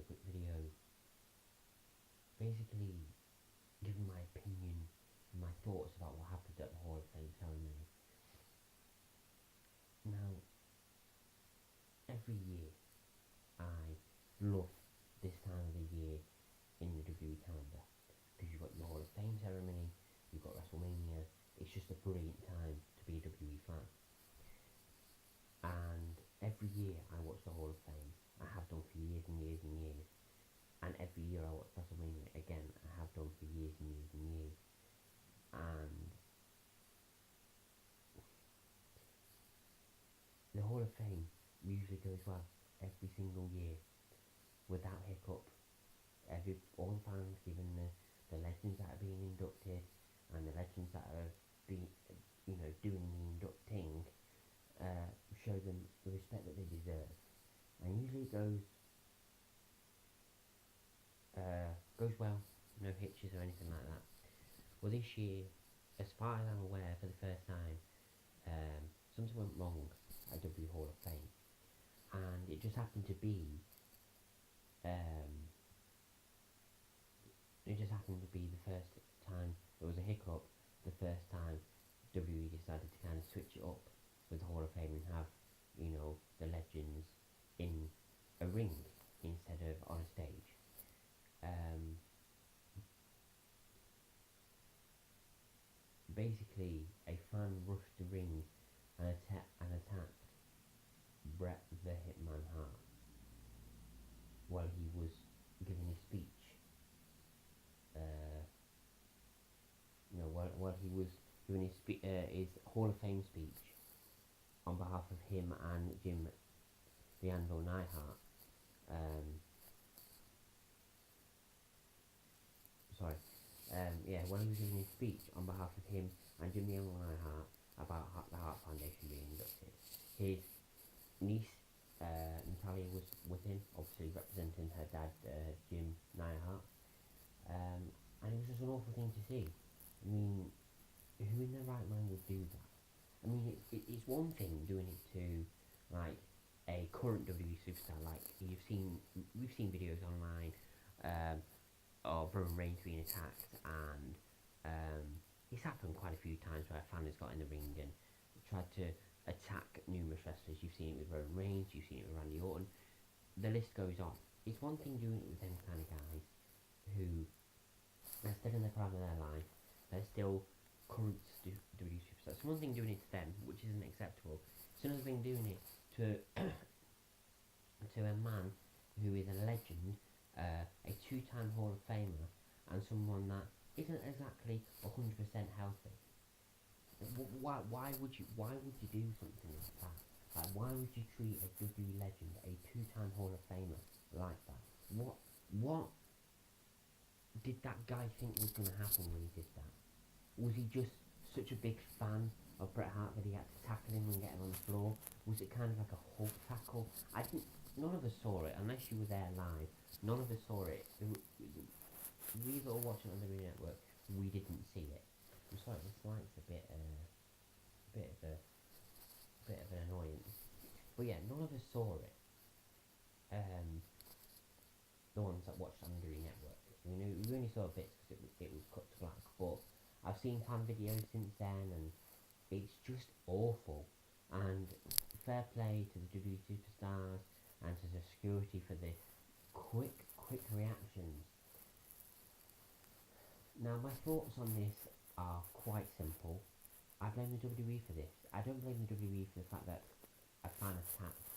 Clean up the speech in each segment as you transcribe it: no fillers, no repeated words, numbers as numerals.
a quick video basically giving my opinion and my thoughts about what happened at the Hall of Fame ceremony. Now, every year I love this time of the year in the WWE calendar because you've got your Hall of Fame ceremony, you've got WrestleMania. It's just a brilliant time to be a WWE fan. And every year I watch the Hall of Fame. I have done for years and years and years. And every year I watch WrestleMania again. I have done for years and years and years. And the Hall of Fame usually goes well every single year without hiccup. All the fans given the legends that are being inducted and the legends that are being, doing the inducting, show them the respect that they deserve. And usually it goes well, no hitches or anything like that. Well, this year, as far as I'm aware, for the first time, something went wrong at WWE Hall of Fame, and it just happened to be the first time there was a hiccup, the first time WWE decided to kind of switch it up with the Hall of Fame and have, the legends in a ring instead of on a stage. Basically, a fan rushed the ring and attacked Bret the Hitman Hart while he was giving his speech. While he was giving his Hall of Fame speech on behalf of him and Jim the Anvil Neidhart. When he was giving his speech on behalf of him and Jim the Anvil Neidhart about the Hart Foundation being inducted, his niece Natalia was with him, obviously representing her dad, Jim Neidhart, and it was just an awful thing to see. I mean, who in their right mind would do that? I mean, it's one thing doing it to, like, a current WWE superstar, like we've seen videos online of Roman Reigns being attacked, and it's happened quite a few times where a fan has got in the ring and tried to attack numerous wrestlers. You've seen it with Roman Reigns, you've seen it with Randy Orton. The list goes on. It's one thing doing it with them kind of guys who are still in the prime of their life. They're still current WWE superstars. It's one thing doing it to them, which isn't acceptable. It's another thing doing it to to a man who is a legend, a two-time Hall of Famer, and someone that isn't exactly 100% healthy. Why would you do something like that? Like, why would you treat a WWE legend, a two-time Hall of Famer, like that? What did that guy think was going to happen when he did that? Was he just such a big fan of Bret Hart that he had to tackle him and get him on the floor? Was it kind of like a Hulk tackle? None of us saw it, unless you were there live. None of us saw it. We that were watching on the WWE Network, we didn't see it. I'm sorry, this light's a bit of an annoyance. But yeah, none of us saw it. The ones that watched on the WWE Network. We only saw bits because it was cut to black. But I've seen fan videos since then, and it's just awful. And fair play to the WWE superstars and to the security for the quick reactions. Now, my thoughts on this are quite simple. I blame the WWE for this. I don't blame the WWE for the fact that a fan attacked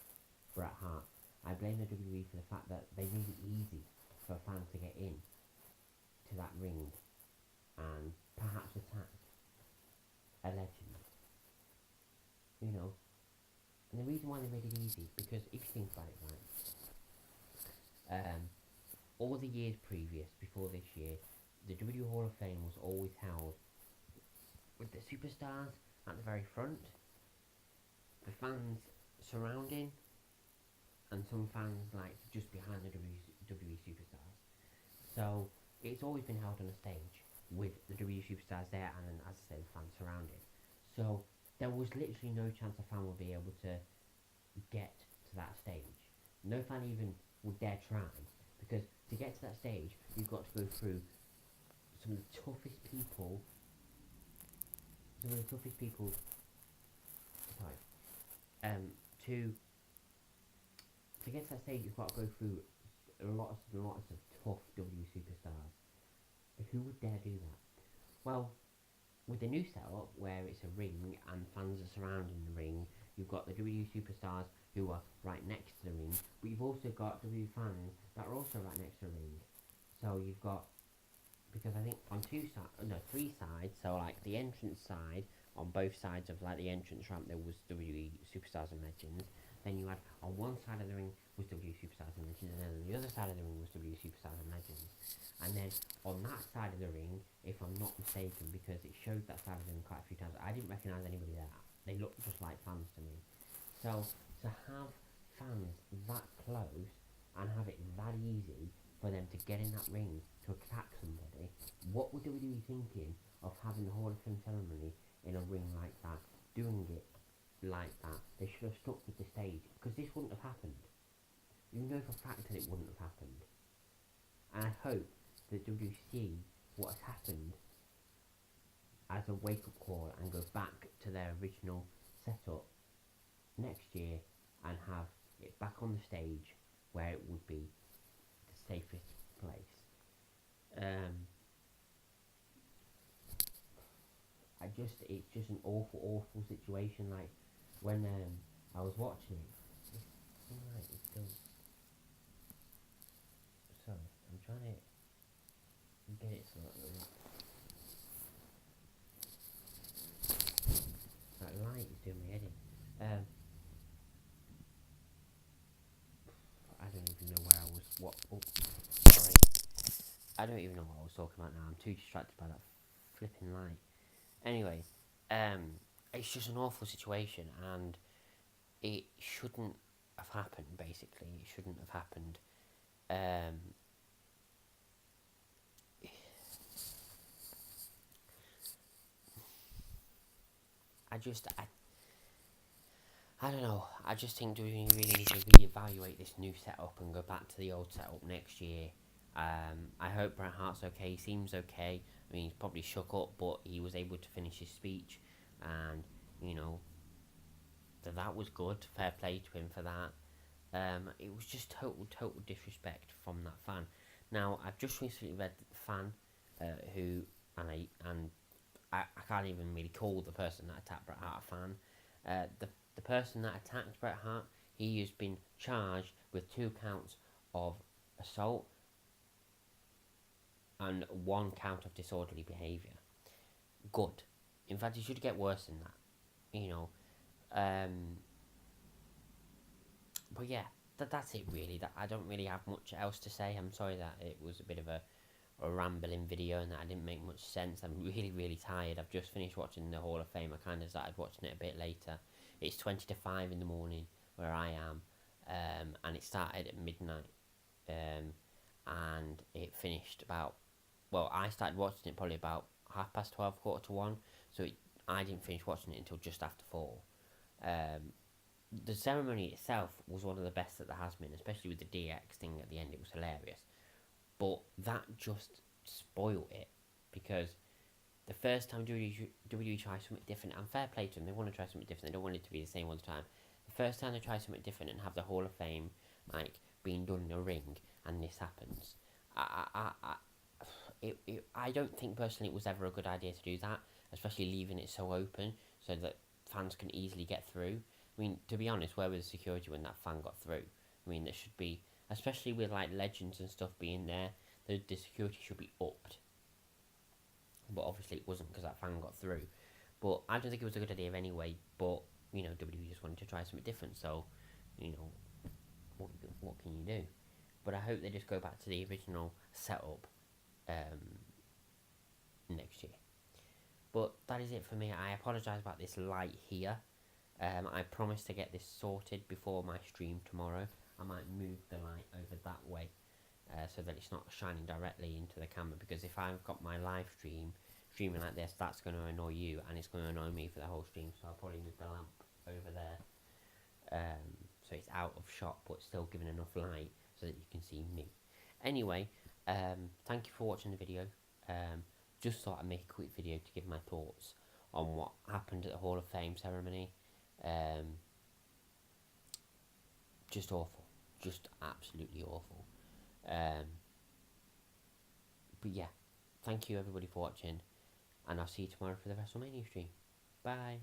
Bret Hart. I blame the WWE for the fact that they made it easy for a fan to get in to that ring and perhaps attack a legend. And the reason why they made it easy, because if you think about it, right, all the years previous, before this year, the WWE Hall of Fame was always held with the superstars at the very front, the fans surrounding, and some fans like just behind the WWE superstars. So it's always been held on a stage with the WWE superstars there, and then, as I said, the fans surrounding. So there was literally no chance a fan would be able to get to that stage. No fan even would dare try, because to get to that stage, you've got to go through some of the toughest people. Sorry. To get to that stage, you've got to go through lots of tough W superstars. Who would dare do that? Well, with the new setup where it's a ring and fans are surrounding the ring, you've got the W superstars who are right next to the ring, but you've also got W fans that are also right next to the ring. So you've got, because I think on three sides, so like the entrance side, on both sides of like the entrance ramp there was WWE Superstars and Legends. Then you had on one side of the ring was WWE Superstars and Legends, and then on the other side of the ring was WWE Superstars and Legends. And then on that side of the ring, if I'm not mistaken, because it showed that side of the ring quite a few times, I didn't recognise anybody there. They looked just like fans to me. So to have fans that close and have it that easy for them to get in that ring to attack somebody, what were WWE thinking of having the Hall of Fame ceremony in a ring like that, doing it like that? They should have stuck with the stage, because this wouldn't have happened. You know for a fact that it wouldn't have happened. And I hope that WWE see what has happened as a wake-up call and go back to their original setup next year and have it back on the stage where it would be the safest place. It's just an awful situation. Like when I was watching it, it's still. Sorry, I'm trying to get it so that light is doing my head in. I don't even know where I was. Sorry. I don't even know what I was talking about now. I'm too distracted by that flipping light. Anyway, it's just an awful situation, and it shouldn't have happened. Basically, it shouldn't have happened. I don't know. I just think we really need to reevaluate this new setup and go back to the old setup next year. I hope Bret Hart's okay. He seems okay. I mean, he's probably shook up, but he was able to finish his speech, and that was good. Fair play to him for that. It was just total disrespect from that fan. Now, I've just recently read that the fan who and I can't even really call the person that attacked Bret Hart a fan. The person that attacked Bret Hart, he has been charged with 2 counts of assault and 1 count of disorderly behaviour. Good. In fact, it should get worse than that. But yeah, that's it really. That I don't really have much else to say. I'm sorry that it was a bit of a rambling video and that I didn't make much sense. I'm really tired. I've just finished watching the Hall of Fame. I kind of started watching it a bit later. It's 20 to 5 in the morning where I am, and it started at midnight, and it finished about, well, I started watching it probably about 12:30, 1:15, so I didn't finish watching it until just after 4. The ceremony itself was one of the best that there has been, especially with the DX thing at the end. It was hilarious. But that just spoiled it, because the first time WWE tries something different, and fair play to them, they want to try something different, they don't want it to be the same all the time. The first time they try something different and have the Hall of Fame like being done in a ring, and this happens, I don't think personally it was ever a good idea to do that, especially leaving it so open so that fans can easily get through. I mean, to be honest, where was the security when that fan got through? I mean, there should be, especially with like legends and stuff being there, the security should be upped. But obviously it wasn't, because that fan got through. But I don't think it was a good idea anyway. But WWE just wanted to try something different, so what can you do? But I hope they just go back to the original setup next year. But that is it for me. I apologise about this light here. I promise to get this sorted before my stream tomorrow. I might move the light over that way, so that it's not shining directly into the camera, because if I've got my live streaming like this, that's going to annoy you, and it's going to annoy me for the whole stream, so I'll probably move the lamp over there, so it's out of shot, but still giving enough light so that you can see me. Anyway, thank you for watching the video. Just thought I'd make a quick video to give my thoughts on what happened at the Hall of Fame ceremony. Just awful. Just absolutely awful. But yeah, thank you everybody for watching, and I'll see you tomorrow for the WrestleMania stream. Bye.